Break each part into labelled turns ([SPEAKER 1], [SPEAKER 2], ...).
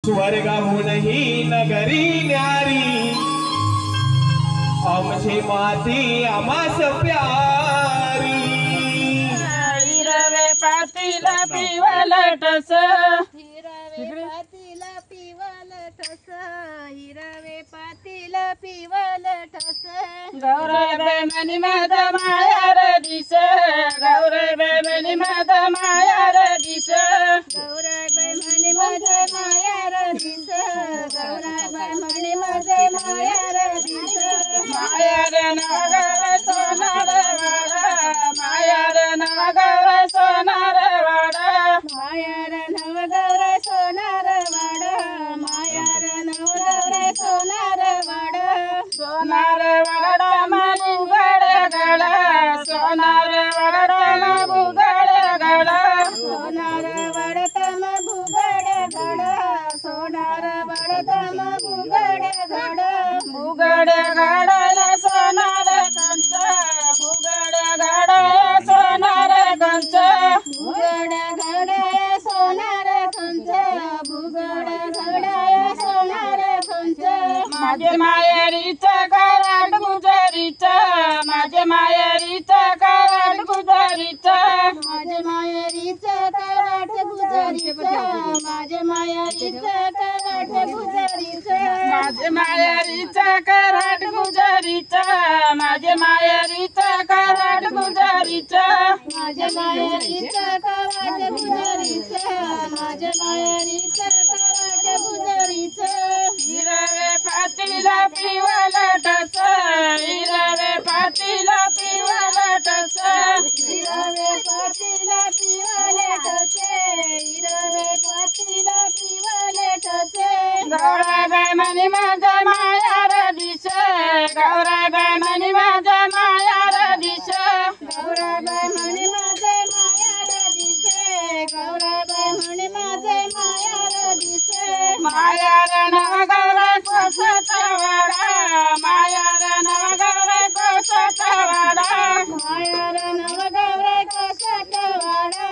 [SPEAKER 1] स्वर्गाहूनही नगरी न्यारी आमची माती आमास प्यारी।
[SPEAKER 2] हिरवे पातीला पिवलटस
[SPEAKER 3] हिरवे पातीला पिवलटस हिरवे पातीला पिवलटस
[SPEAKER 2] गौरबाई मनी मद मायार दिस गौरबाई मनी मद मायार दिस
[SPEAKER 3] गौराबाई म्हणे मध्ये मायार दिस गौराबाई म्हणे मध्ये मायार दिस
[SPEAKER 2] मायार नगर सोनार वाडा मायार नगर सोनार वाडा
[SPEAKER 3] मायार नवगौर सोनार वाड मायार नवगौर सोनार वाड
[SPEAKER 2] सोनार वाडा बुगड गडा सोनार वाडा बुगड गडा
[SPEAKER 3] सोनार वडतम भुगड घड सोनार वडतम भुगड घड
[SPEAKER 2] बुगड गडाला सोनार कंच बुगड गडाला सोनार कंच
[SPEAKER 3] भुगड घडाय सोनार कंच भुगड घडाय सोनार कंच
[SPEAKER 2] माझे माहेरीच कराड गुजरीच माझे माहेरीच कराड गुजरीच
[SPEAKER 3] माझे मायारीच कराठ गुजरीच माझे मायारीच कराठ गुजरीच
[SPEAKER 2] माझे माहेरीच कराड गुजरीच माझे माहेरीच कराड गुजरीच
[SPEAKER 3] माझे मायारीच कराठ गुजरीच माझे मायारीच कराठ गुजरीच
[SPEAKER 2] हिरवे पातीला पिवलटस हिरवे पातीला पिवलटस
[SPEAKER 3] हिरवे पातीला पिवलटसे हिरवे पातीला पिवलटसे
[SPEAKER 2] गौराबाई मनी माझा मायार दिस गौराबाई मनी माझा मायार दिस
[SPEAKER 3] गौराबाई म्हणे माझे मायार दिसे गौराबाई म्हणे माझे मायार दिसे
[SPEAKER 2] मायार नवगौर कोसट वाडा मायार नवगौर कोसट वाडा
[SPEAKER 3] मायार नवगौर कसट वाडा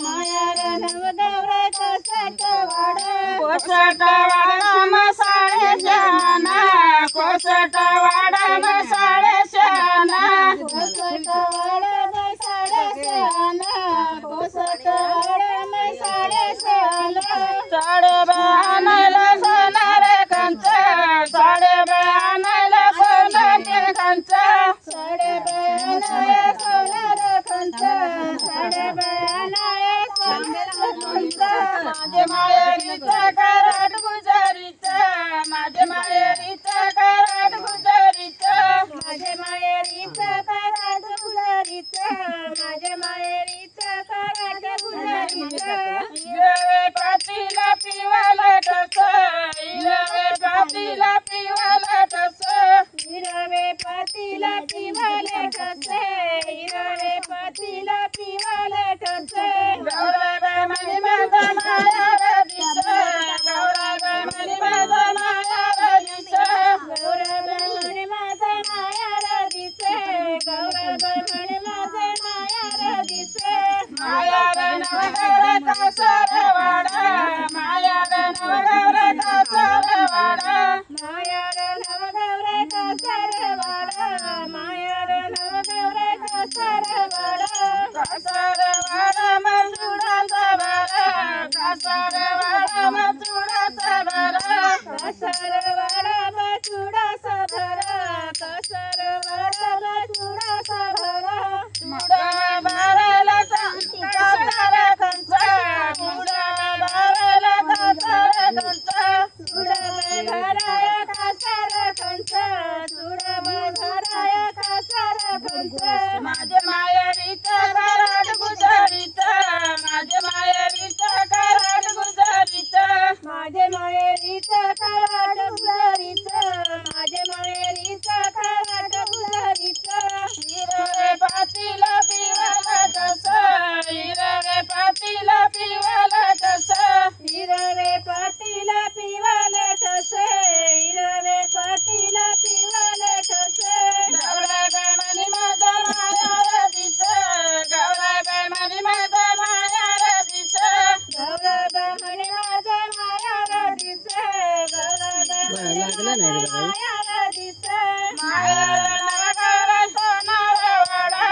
[SPEAKER 3] मायार नवगौर कसट वाडा
[SPEAKER 2] कोसट वाडा मसाळे शहाणा कोसट वाडा मसाळे शहाणा
[SPEAKER 3] कोसट वाडा मैसाडे शहाणा कोसट वाडा मैसाडे शहाणा
[SPEAKER 2] साडे बहाणाला सोनार कंच साडे बहाणाला सोनार कंच
[SPEAKER 3] साडे बयानाय सोनार खंच साडे बयानाय सोनार खंच
[SPEAKER 2] माझे माहेरीचं कराड गुजरीचं माझे माहेरीचं कराड गुजरीचं
[SPEAKER 3] माझे माहेरीचं कराड गुजरीचं माझे माहेरीचं कराड गुजरीचं
[SPEAKER 2] हिरवे पातीला पिवलटस हिरवे पातीला पिवलटस
[SPEAKER 3] हिरवे पातीला पिवलटसे हिरवे पातीला पिवलटसे
[SPEAKER 2] गौराबाई मनी माझा मायार दिस गौराबाई मनी माझा मायार दिस
[SPEAKER 3] गौराबाई म्हणे माझे मायार दिसे गौराबाई म्हणे माझे मायार दिसे
[SPEAKER 2] मायार नवगौर कासार वाडा मायार नवगौर कासार वाडा
[SPEAKER 3] मायार नवगौर कसर वाडा मायार नवगौर कसर वाडा
[SPEAKER 2] कासार वाडा मजुडाचा बारा कासार वाडा मजुडाचा बारा
[SPEAKER 3] कसर वाडा बचुडा सभरा कसर वाडा बचुडा सभरा
[SPEAKER 2] मुडा बाराला कासार कंच मुडा बाराला कासार कंच
[SPEAKER 3] सुडमे भराय कसर कंच सुडमे भराय कसर कंच
[SPEAKER 2] माझे माहेरीचं कराड गुजरीचं माझे माहेरीचं कराड गुजरीचं
[SPEAKER 3] माझे माहेरीचं कराड गुजरीचं माझे माहेरीचं कराड गुजरीचं
[SPEAKER 2] हिरवे पातीला पिवलटस हिरवे पातीला पिवलटस
[SPEAKER 3] हिरवे पातीला पिवलटसे हिरवे पातीला पिवलटसे
[SPEAKER 2] गौराबाई मनी माझा मायार दिस गौराबाई मनी माझा मायार दिस
[SPEAKER 3] गौराबाई म्हणे माझे मायार दिस
[SPEAKER 2] लागला नाही रे बाबा.
[SPEAKER 3] मायार दिसे
[SPEAKER 2] मायार नवगौर सोनारवाडा,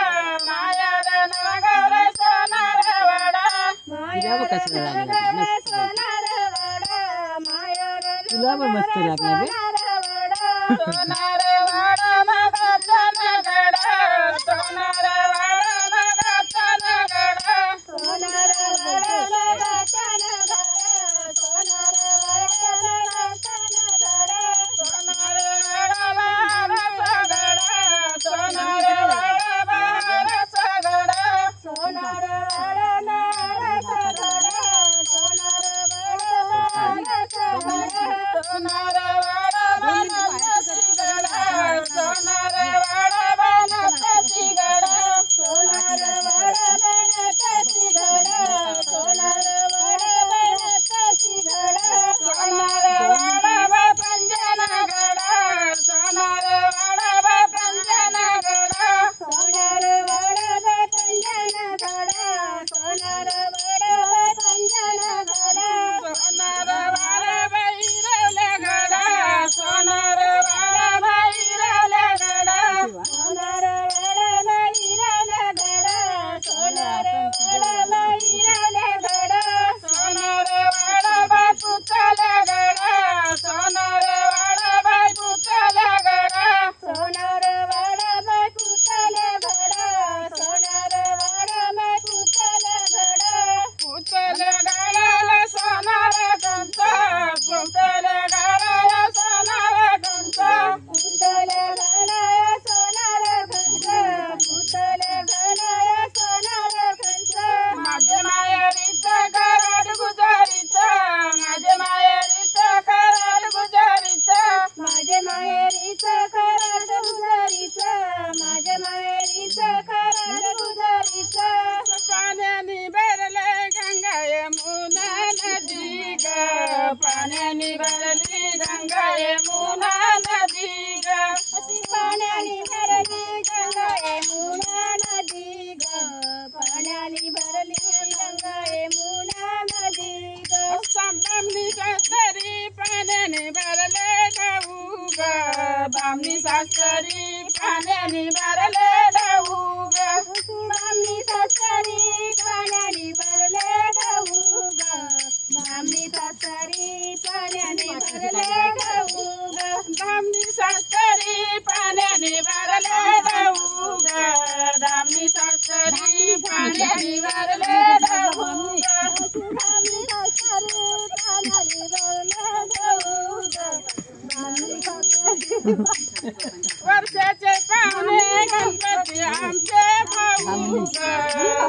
[SPEAKER 2] मायार नवगौर सोनारवाडा.
[SPEAKER 3] मायार नवगौर सोनारवाडा, मायार नवगौर सोनारवाडा.
[SPEAKER 2] सोनारवाडा मगाचा नगडा, सोनारवाडा मगाचा नगडा.
[SPEAKER 3] सोनारवाडा लगाचा नगडा, सोनारवाडा लगाचा नगडा.
[SPEAKER 2] सोनारवाडा बहाराचा गडा, सोनारवाडा बहाराचा गडा.
[SPEAKER 3] सोनारवाडा नाराचा गडा, सोनारवाडा नाराचा गडा.
[SPEAKER 2] सोनारवाडा बनताची गडा, सोनारवाडा बनताची गडा.
[SPEAKER 3] सोनारवाडा बनताची गडा, सोनारवाडा बनताची गडा.
[SPEAKER 2] सोनारवाडा बापंजन गडा, सोनारवाडा बापंजन गडा.
[SPEAKER 3] सोनारवाडा पंजन गडा, सोनारवाडा पंजन गडा.
[SPEAKER 2] सोनारवाडा बाहिरवल्या गडा, सोनारवाडा बाहिरवल्या गडा.
[SPEAKER 3] सोनारवाडा बाहिरवल्या गडा, सोनारवाडा बाहिरवल्या गडा.
[SPEAKER 2] सोनारवाडा बापूचाल्या गडा, सोनारवाडा बापूचाल्या गडा.
[SPEAKER 3] सोनारवाडा बापुतल्या गडा, सोनारवाडा बापुतल्या गडा.
[SPEAKER 2] पुतल्या गडाला सोनार कंचा, पुतल्या गडाला सोनार कंचा.
[SPEAKER 3] पुतल्या गडाया सोनार खंच, पुतल्या गडाया सोनार खंच.
[SPEAKER 2] माझे मायारीचं कराड गुजारीचं, माझे मायारीचं कराड गुजारीचं.
[SPEAKER 3] माझे माहेरीचं कराड गुजारीचं, माझे माहेरीचं कराड गुजारीचं.
[SPEAKER 2] पाण्याने भरले गंगा यमुना नदी ग, पाण्याने भरली गंगा यमुना नदी ग.
[SPEAKER 3] अशी पाण्याने भरली गंगा यमुना नदी ग, पाण्याने भरली गंगा यमुना नदी ग.
[SPEAKER 2] बामणी सासरी पाण्याने भरले गहू ग, बामणी सासरी पाण्याने भरले गहू ग.
[SPEAKER 3] बामणी सासरी पाण्याने भरले गहू ग, बामणी सासरी पाण्याने भरले गहू ग.
[SPEAKER 2] बामणी सासरी पाण्याने भरले गहू ग, बामणी सासरी पाण्याने भरले गहू ग.
[SPEAKER 3] बामणी सासरी पाण्याने भरले गहू ग, बामणी सासरी.
[SPEAKER 2] वर्षाचे पाहुणे गणपती आमचे भाऊ ग,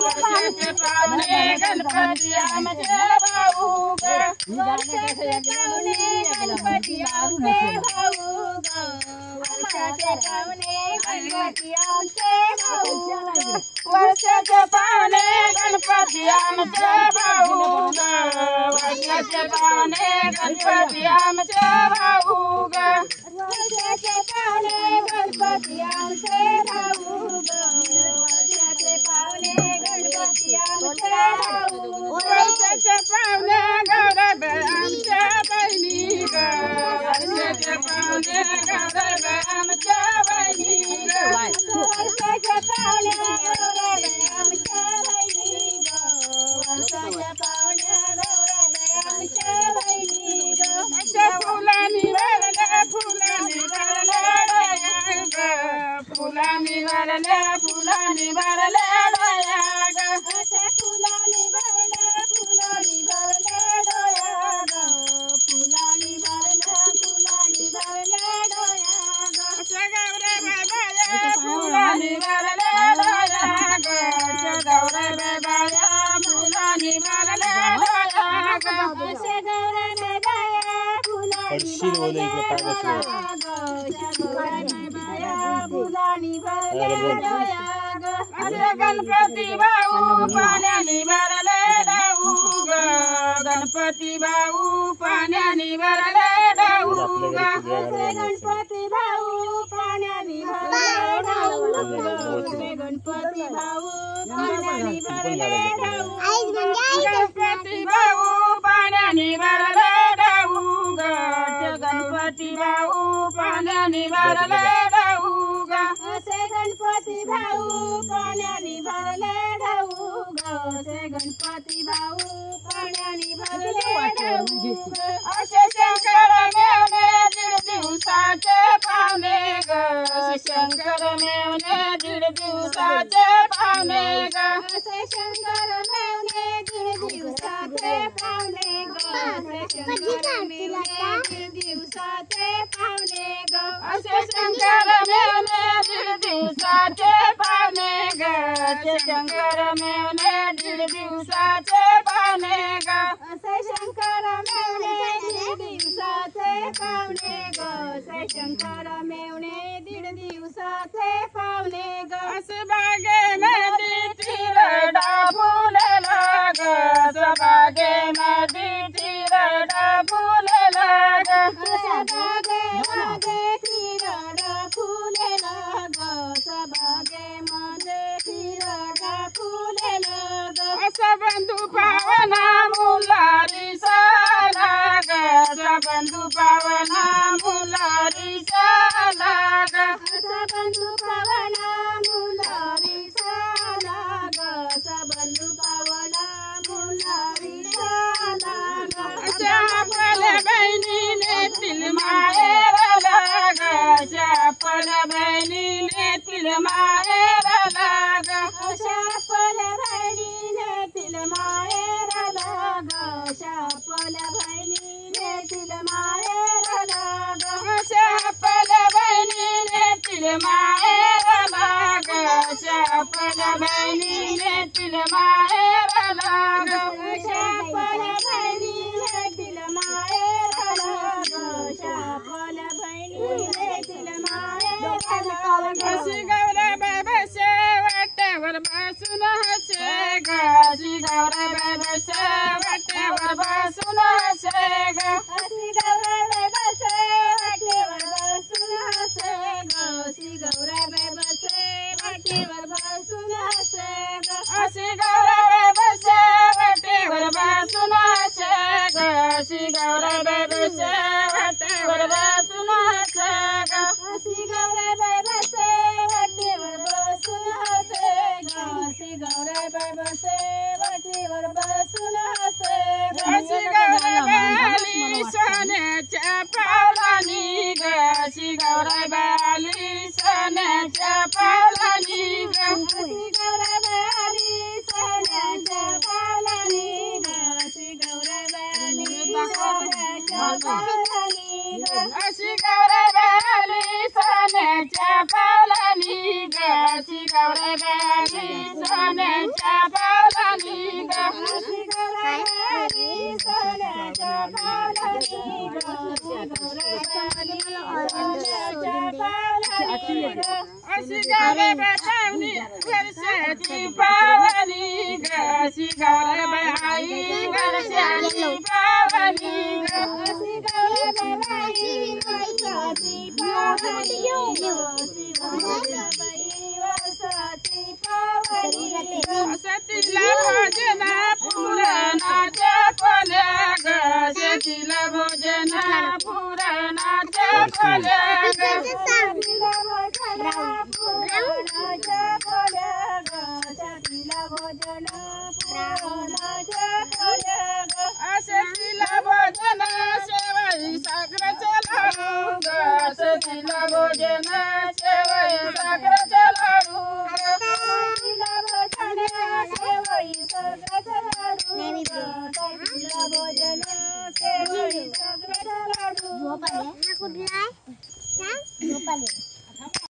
[SPEAKER 2] वर्षाचे पाहुणे गणपती आमचे भाऊ ग.
[SPEAKER 3] वर्षाचे पाहुणे गणपती आमचे भाऊ ग, वर्षाचे पाहुणे गणपती आमचे भाऊ ग.
[SPEAKER 2] वर्षाचे पाहुणे गणपती आमचे भाऊ ग, वर्षाचे पाहुणे गणपती आमचे भाऊ ग.
[SPEAKER 3] वर्षाचे पाहुणे गणपती आमचे भाऊ ग, वर्षाचे पाहुणे गणपती आमचे भाऊ ग.
[SPEAKER 2] वर्षाचे पाहुणे गौरव आमच्या बहिणी ग, वर्षाचे पाहुणे गौरव आमच्या बहिणी ग.
[SPEAKER 3] वर्षाचे पाहुणे गौरव आमच्या बहिणी ग, वर्षाचे पाहुणे गौरव आमच्या बहिणी ग.
[SPEAKER 2] अशा फुलांनी भरल्या, फुलांनी भरल्या डोया ग, फुलांनी भरल्या, फुलांनी भरल्या डोया ग.
[SPEAKER 3] अशा फुलांनी भरल्या, फुलांनी भरल्या डोया ग, फुलांनी भरल्या, फुलांनी भरल्या डोया ग.
[SPEAKER 2] अशा गौरव बाया फुलांनी भरल्या डोया ग, अशा गौरव बाया फुलांनी भरल्या डोया ग.
[SPEAKER 3] अशा गौरव बाया फुलांनी भरल्या डोया ग, अशा गौरव बाया फुलांनी भरल्या डोया ग.
[SPEAKER 2] असे गणपती भाऊ पाण्याने भरले डाऊ ग, गणपती भाऊ पाण्याने भरले डाऊ ग.
[SPEAKER 3] असे गणपती भाऊ पाण्याने भरले डाऊ ग, असे गणपती भाऊ पाण्याने भरले डाऊ ग.
[SPEAKER 2] गणपती भाऊ पाण्याने भरले डाऊ ग, गणपती गणपती भाऊ पाण्याने भरले ढाऊ ग
[SPEAKER 3] असे गणपती भाऊ पाण्याने भरले ढाऊ ग असे गणपती भाऊ पाण्याने भरले ढाऊ ग
[SPEAKER 2] असे शंकर मेवणे दीड दिवसाचे पाहुणे ग असे शंकर मेवणे दीड दिवसाचे पाहुणे ग
[SPEAKER 3] असे शंकर मेवणे दीड दिवसाचे पाहुणे ग असे शंकर मेवणे दीड दिवसाचे पाहुणे ग
[SPEAKER 2] असे शंकर मेवणे दीड दिवसाचे पाहुणे ग असे शंकर मेवणे दीड दिवसाचे पाहुणे ग
[SPEAKER 3] असे शंकर मेवणे दीड दिवसाचे पाहुणे ग असे शंकर मेवणे दीड दिवसाचे पाहुणे ग
[SPEAKER 2] असे बागेमध्ये तिरडा फुलला ग असे बागेमध्ये तिरडा फुलला ग
[SPEAKER 3] असा बागेमध्ये तिरडा फुलेला ग असा बागेमध्ये तिरडा फुलेला ग
[SPEAKER 2] असा बंधू पावना मुलारी साला ग असा बंधू पावना मुलारी साला ग
[SPEAKER 3] असा बंधू पावला मुलारी साला ग असा बंधू पावला मुलारी साला ग
[SPEAKER 2] अशा आपल्या बहिणीने तिल माहेरला ग अशा आपल्या बहिणीने तिल माहेरला ग
[SPEAKER 3] अशा आपल्या बहिणीने तिल माहेरला ग अशा आपल्या बहिणीने तिल माहेरला ग
[SPEAKER 2] अशा आपल्या बहिणीने तिल माहेरला ग अशा आपल्या बहिणीने तिल माहेरला ग
[SPEAKER 3] अशा आपल्या बहिणीने तिल माहेरला ग अशा आपल्या बहिणीने तिल माहेरला ग
[SPEAKER 2] अशी गौराबाई बसे वाट्यावर बसून हसे ग अशी गौराबाई बसे वाट्यावर बसून हसे ग
[SPEAKER 3] अशी गौराबाई बसे वाटेवर बसून हसे ग अशी गौराबाई बसे वाटेवर बसून हसे ग
[SPEAKER 2] अशी गौराबाई बसे वाट्यावर बसून हसे ग अशी गौराबाई बसे वाट्यावर बसून हसे ग
[SPEAKER 3] अशी गौराबाई बसे वाटेवर बसून हसे ग अशी गौराबाई बसे वाटेवर बसून हसे ग
[SPEAKER 2] अशी गौराबाई आली सोन्याच्या पावलानी ग अशी गौराबाई आली सोन्याच्या पावलानी ग
[SPEAKER 3] अशी गौराबाई आली सोन्याच्या पावलानी ग अशी गौराबाई आली सोन्याच्या पावलानी ग
[SPEAKER 2] अशी गौराबाई आली सोन्याच्या पावलानी ग अशी गौराबाई आली सोन्याच्या पावलानी ग
[SPEAKER 3] अशी गौराबाई आली सोन्याच्या पावलानी ग अशी गौराबाई आली सोन्याच्या पावलानी ग
[SPEAKER 2] अशी गौराबाई पाहुणी वर्षाची पावनी ग अशी गौराबाई आई वर्षाची पावनी ग
[SPEAKER 3] अशी गौराबाई वर्षाची पावनी ग अशी गौराबाई वर्षाची पावनी ग
[SPEAKER 2] असं तिला भोजना पुराणाच्या पोल्या ग असं तिला भोजना पुराणाच्या पोल्या ग
[SPEAKER 3] तिला भोजना पुराणाच्या पोल्या ग तिला भोजना पुराणाच्या पोल्या ग
[SPEAKER 2] असं तिला भोजना शेवई साखरेचे लाडू ग असं तिला भोजना शेवई साखरेचे लाडू ग
[SPEAKER 3] तिला भोजना शेवई साखरेचे लाडू ग तिला भोजना शेवई साखरेचे लाडू